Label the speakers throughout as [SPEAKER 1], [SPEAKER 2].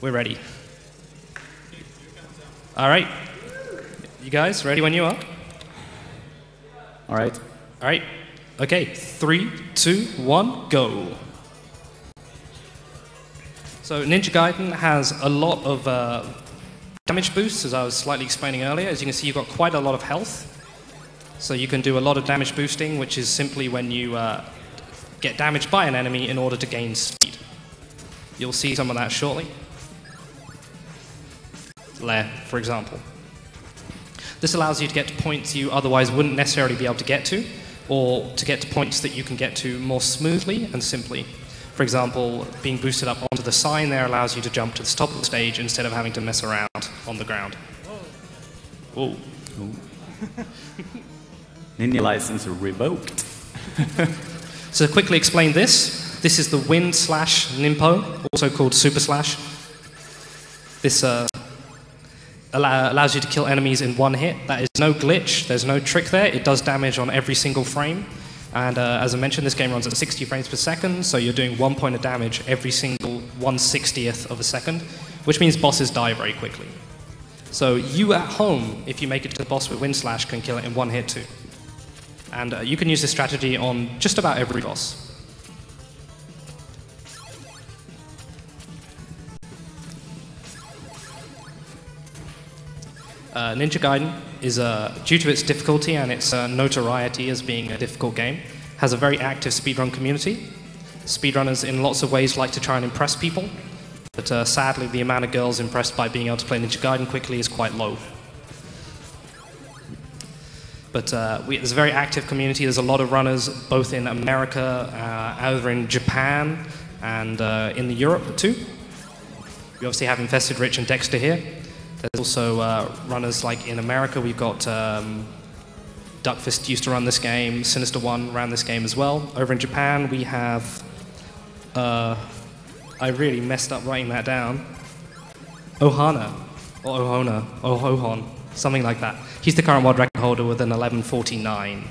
[SPEAKER 1] We're ready. All right. You guys ready when you are?
[SPEAKER 2] All right.
[SPEAKER 1] All right. Okay. 3, 2, 1, go. So Ninja Gaiden has a lot of damage boosts, as I was slightly explaining earlier. As you can see, you've got quite a lot of health. So you can do a lot of damage boosting, which is simply when you get damaged by an enemy in order to gain speed. You'll see some of that shortly. Lair, for example. This allows you to get to points you otherwise wouldn't necessarily be able to get to, or to get to points that you can get to more smoothly and simply. For example, being boosted up onto the sign there allows you to jump to the top of the stage instead of having to mess around on the ground. Whoa.
[SPEAKER 2] Ninja license revoked.
[SPEAKER 1] So to quickly explain this, this is the Wind Slash Nimpo, also called Super Slash. This allows you to kill enemies in one hit. That is no glitch, there's no trick there. It does damage on every single frame. And as I mentioned, this game runs at 60 frames per second, so you're doing 1 point of damage every single 1/60th of a second, which means bosses die very quickly. So you at home, if you make it to the boss with Wind Slash, can kill it in one hit too. And you can use this strategy on just about every boss. Ninja Gaiden is, due to its difficulty and its notoriety as being a difficult game, has a very active speedrun community. Speedrunners in lots of ways like to try and impress people, but sadly the amount of girls impressed by being able to play Ninja Gaiden quickly is quite low. But there's a very active community. There's a lot of runners both in America, over in Japan, and in Europe too. We obviously have Infested Rich and Dexter here. There's also runners like in America. We've got Duckfist used to run this game. Sinister One ran this game as well. Over in Japan, we have... I really messed up writing that down. Ohana, or Ohona, or Ohon, something like that. He's the current world record holder with an 11:49.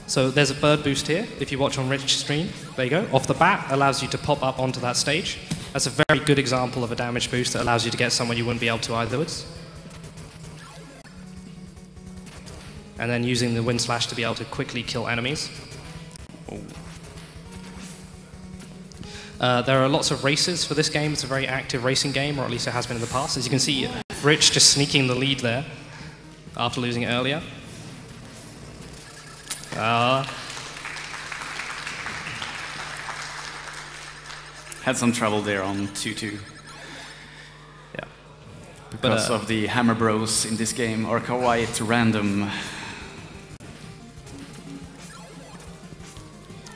[SPEAKER 1] So there's a bird boost here. If you watch on Rich's stream, there you go. Off the bat, allows you to pop up onto that stage. That's a very good example of a damage boost that allows you to get somewhere you wouldn't be able to otherwise. And then using the Wind Slash to be able to quickly kill enemies. There are lots of races for this game. It's a very active racing game, or at least it has been in the past. As you can see, Rich just sneaking the lead there after losing it earlier.
[SPEAKER 2] Had some trouble there on 2-2.
[SPEAKER 1] Yeah.
[SPEAKER 2] Because of the Hammer Bros in this game are quite random.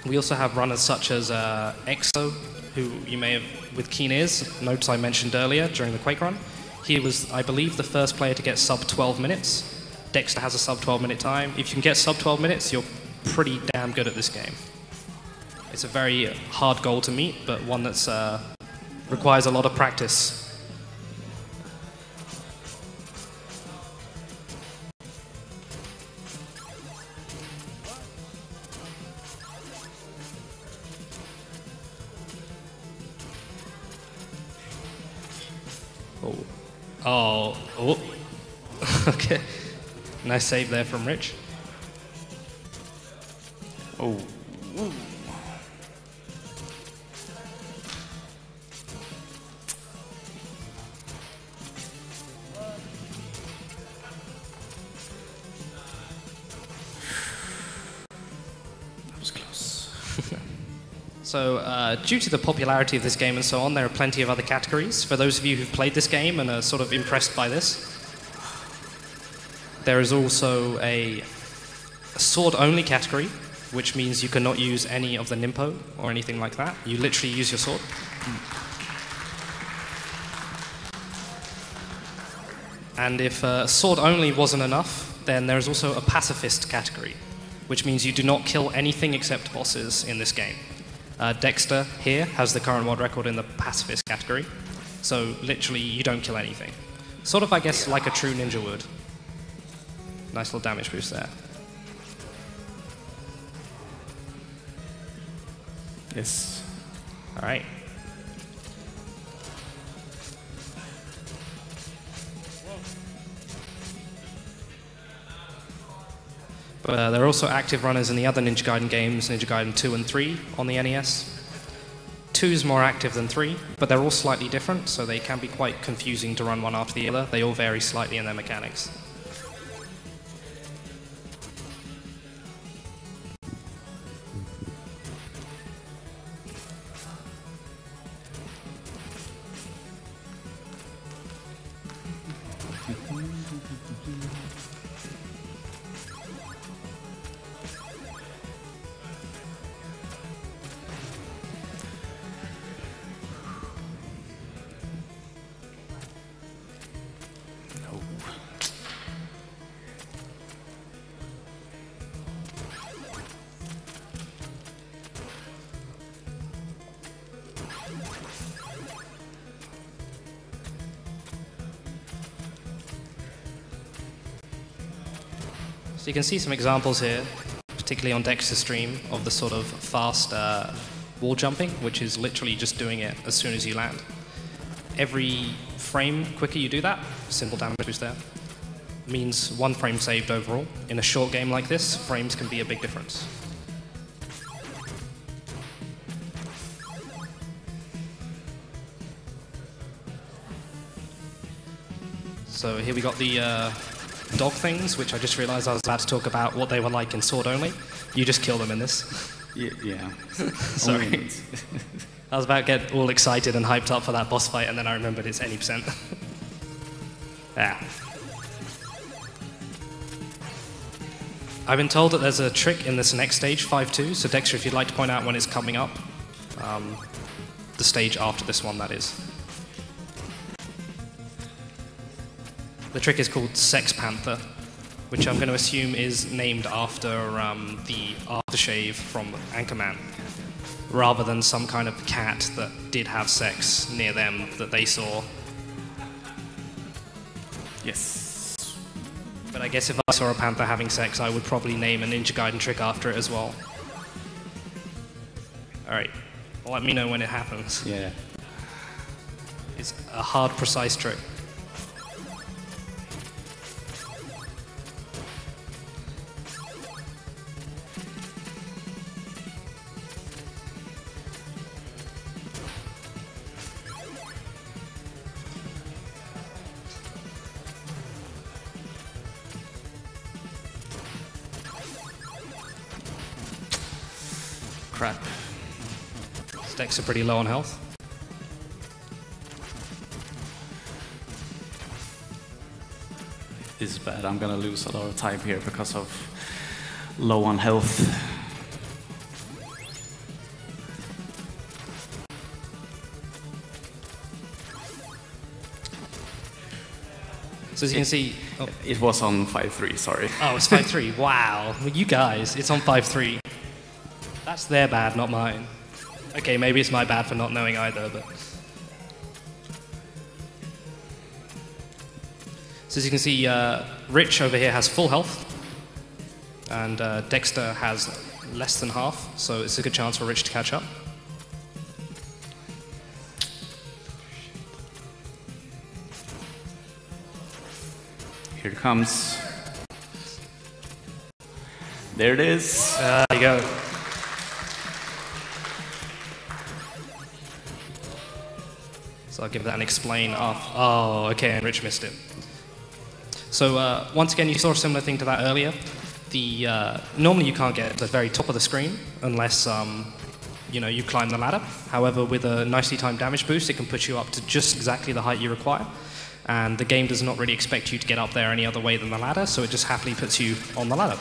[SPEAKER 1] We also have runners such as Exo, who you may have, with keen ears, notes I mentioned earlier during the Quake run. He was, I believe, the first player to get sub 12 minutes. Dexter has a sub 12 minute time. If you can get sub 12 minutes, you're pretty damn good at this game. It's a very hard goal to meet, but one that's requires a lot of practice. Oh. Okay. Nice save there from Rich.
[SPEAKER 2] Oh. Ooh. That was close.
[SPEAKER 1] So, due to the popularity of this game and so on, there are plenty of other categories. For those of you who've played this game and are sort of impressed by this, there is also a sword-only category, which means you cannot use any of the Nimpo or anything like that. You literally use your sword. And if sword-only wasn't enough, then there's also a pacifist category, which means you do not kill anything except bosses in this game. Dexter here has the current world record in the pacifist category, so literally you don't kill anything. Sort of, I guess, like a true ninja would. Nice little damage boost there.
[SPEAKER 2] Yes.
[SPEAKER 1] All right. But there are also active runners in the other Ninja Gaiden games, Ninja Gaiden 2 and 3 on the NES. 2 is more active than 3, but they're all slightly different, so they can be quite confusing to run one after the other. They all vary slightly in their mechanics. So you can see some examples here, particularly on Dexter's stream, of the sort of fast wall jumping, which is literally just doing it as soon as you land. Every frame quicker you do that, simple damage boost there, means 1 frame saved overall. In a short game like this, frames can be a big difference. So here we got the dog things, which I just realized I was about to talk about what they were like in Sword Only. You just kill them in this.
[SPEAKER 2] Yeah.
[SPEAKER 1] Sorry. I was about to get all excited and hyped up for that boss fight, and then I remembered it's any percent. Yeah. I've been told that there's a trick in this next stage, 5-2, so Dexter, if you'd like to point out when it's coming up, the stage after this one, that is. The trick is called Sex Panther, which I'm going to assume is named after the aftershave from Anchorman, rather than some kind of cat that did have sex near them that they saw.
[SPEAKER 2] Yes.
[SPEAKER 1] But I guess if I saw a panther having sex, I would probably name a Ninja Gaiden trick after it as well. Alright, well, let me know when it happens.
[SPEAKER 2] Yeah.
[SPEAKER 1] It's a hard, precise trick.
[SPEAKER 2] Crap.
[SPEAKER 1] Stacks are pretty low on health.
[SPEAKER 2] This is bad. I'm gonna lose a lot of time here because of low on health.
[SPEAKER 1] So as you can see...
[SPEAKER 2] Oh. It was on 5-3, sorry.
[SPEAKER 1] Oh, it's 5-3. Wow. Well, you guys, it's on 5-3. That's their bad, not mine. Okay, maybe it's my bad for not knowing either, but... So as you can see, Rich over here has full health, and Dexter has less than half, so it's a good chance for Rich to catch up.
[SPEAKER 2] Here it comes. There it is.
[SPEAKER 1] There you go. So I'll give that an explain off. Oh, okay, and Rich missed it. So once again, you saw a similar thing to that earlier. Normally you can't get to the very top of the screen unless you climb the ladder. However, with a nicely timed damage boost, it can put you up to just exactly the height you require. And the game does not really expect you to get up there any other way than the ladder, so it just happily puts you on the ladder.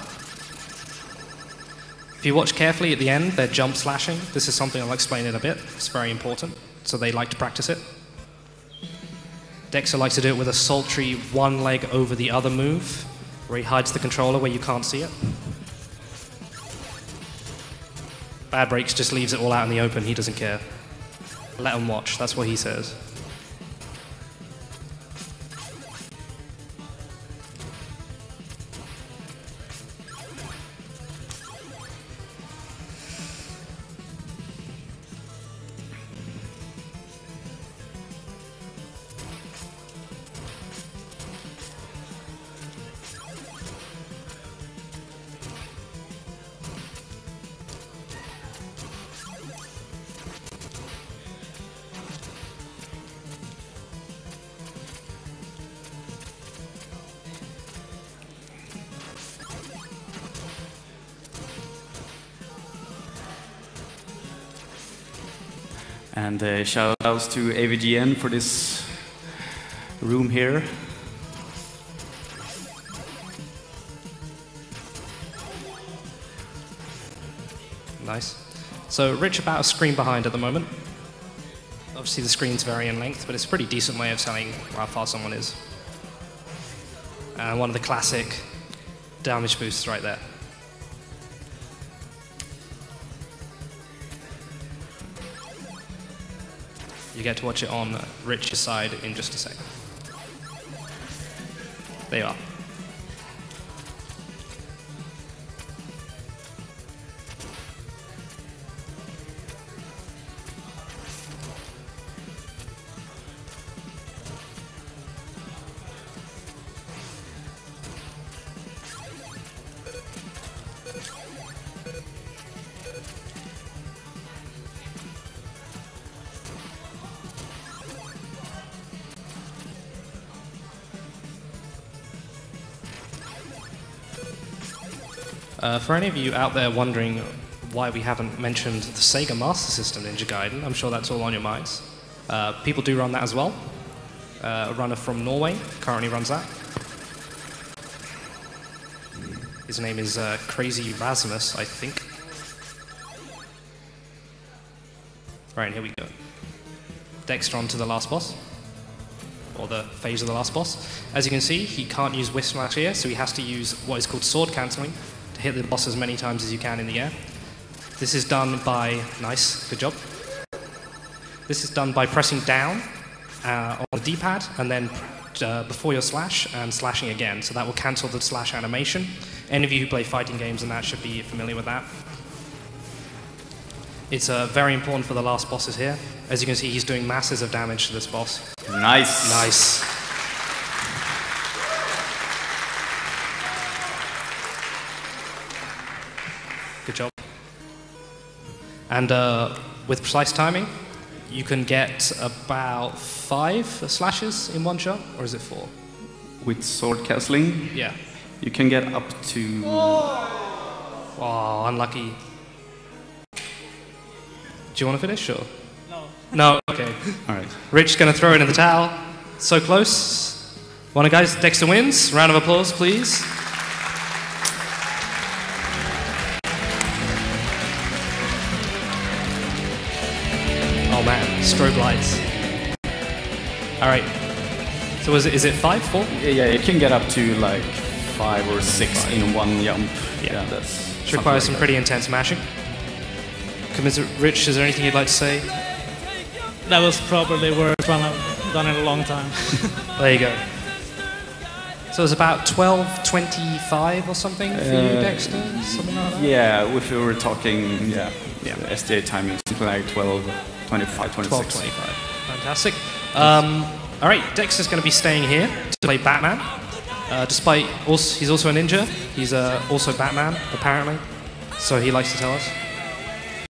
[SPEAKER 1] If you watch carefully at the end, they're jump slashing. This is something I'll explain in a bit. It's very important, so they like to practice it. Dexter likes to do it with a sultry one leg over the other move, where he hides the controller where you can't see it. Bad Breaks just leaves it all out in the open. He doesn't care. Let him watch. That's what he says.
[SPEAKER 2] And shout outs to AVGN for this room here.
[SPEAKER 1] Nice. So Rich about a screen behind at the moment. Obviously the screens vary in length, but it's a pretty decent way of telling how far someone is. And one of the classic damage boosts right there. You get to watch it on Rich's side in just a sec. There you are. For any of you out there wondering why we haven't mentioned the Sega Master System Ninja Gaiden, I'm sure that's all on your minds. People do run that as well. A runner from Norway currently runs that. His name is Crazy Rasmus, I think. Right, here we go. Dexter on to the last boss, or the phase of the last boss. As you can see, he can't use Whip Smash here, so he has to use what is called sword cancelling to hit the boss as many times as you can in the air. This is done by, nice, good job. This is done by pressing down on the D-pad and then before your slash and slashing again, so that will cancel the slash animation. Any of you who play fighting games and that should be familiar with that. It's very important for the last bosses here. As you can see, he's doing masses of damage to this boss.
[SPEAKER 2] Nice.
[SPEAKER 1] Nice. Good job. And with precise timing, you can get about 5 slashes in one shot, or is it 4?
[SPEAKER 2] With sword cancelling?
[SPEAKER 1] Yeah.
[SPEAKER 2] You can get up to...
[SPEAKER 1] Oh, unlucky. Do you want to finish, or? No. No, okay.
[SPEAKER 2] All right.
[SPEAKER 1] Rich's going to throw it in the towel. So close. One of guys, Dexter wins. Round of applause, please. Oh man, strobe lights. All right. So is it 5, 4?
[SPEAKER 2] Yeah, it can get up to like 5 or 6 in one jump.
[SPEAKER 1] Yeah,
[SPEAKER 2] that's.
[SPEAKER 1] Which requires some pretty intense mashing. Rich, is there anything you'd like to say?
[SPEAKER 3] That was probably the worst one I've done in a long time.
[SPEAKER 1] There you go. So it's about 12:25 or something for you, Dexter? Something like that?
[SPEAKER 2] Yeah, if we were talking, SDA timing, something like 12:25, 26.
[SPEAKER 1] 12:25. Fantastic. All right, Dexter's going to be staying here to play Batman. He's also a ninja. He's also Batman, apparently. So he likes to tell us.